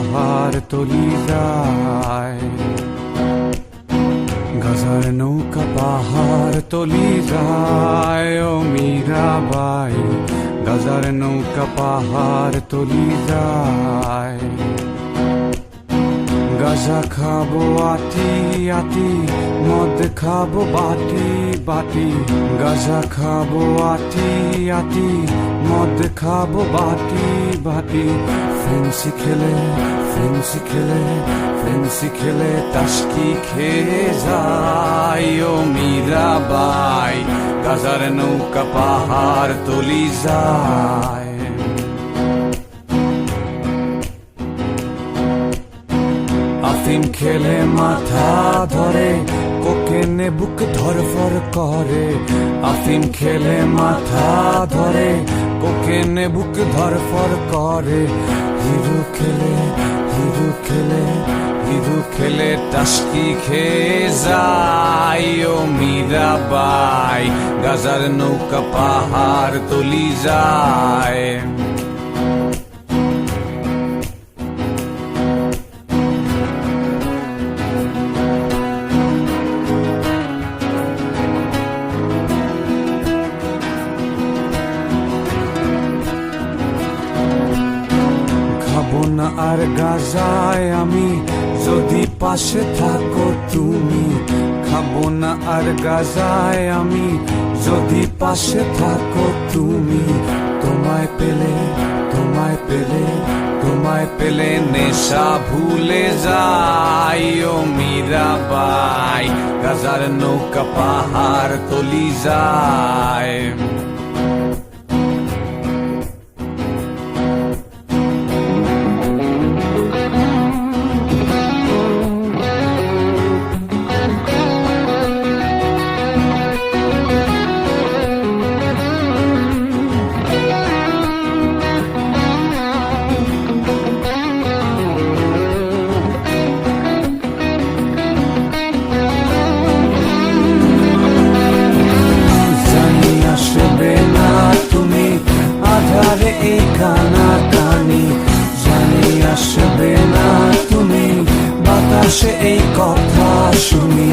পাহাড় তলি যায়, গাজার নৌকা পাহাড় তলি যায়। ও মীরাবাই, গাজার নৌকা পাহাড় তলি যায়। গাজা খাবো আটি আটি, মদ খাবো বাটি বাটি। গাজা খাবো আটি আটি, মদ খাবো বাটি বাটি। ফেন্সি খেলে ফেন্সি খেলে ফেন্সি খেলে টাসকি খেয়ে যাই। ও মীরাবাই, গাজার নৌকা পাহাড় তলি যায়। আফিম খেলে মাথা ধরে, কোকেনে বুক ধরফর করে। আফিম খেলে মাথা ধরে, কোকেনে বুক ধরফর করে। হিরু খেলে হিরু খেলে হিরু খেলে টাসকি খেয়ে যায়। ও মীরাবাই, গাজার নৌকা পাহাড় তলি যায়। খাবো না আর গাজায় আমি, যদি পাশে থাকো তুমি। খাবো না আর গাজায় আমি, যদি পাশে থাকো তুমি। তোমায় পেলে তোমায় পেলে তোমায় পেলে নেশা ভুলে যাই। ও মীরাবাই, গাজার নৌকা পাহাড় তলি যায়। এই কানাকানি জানি আসবে না তুমি, বাতাসে এই কথা শুনি।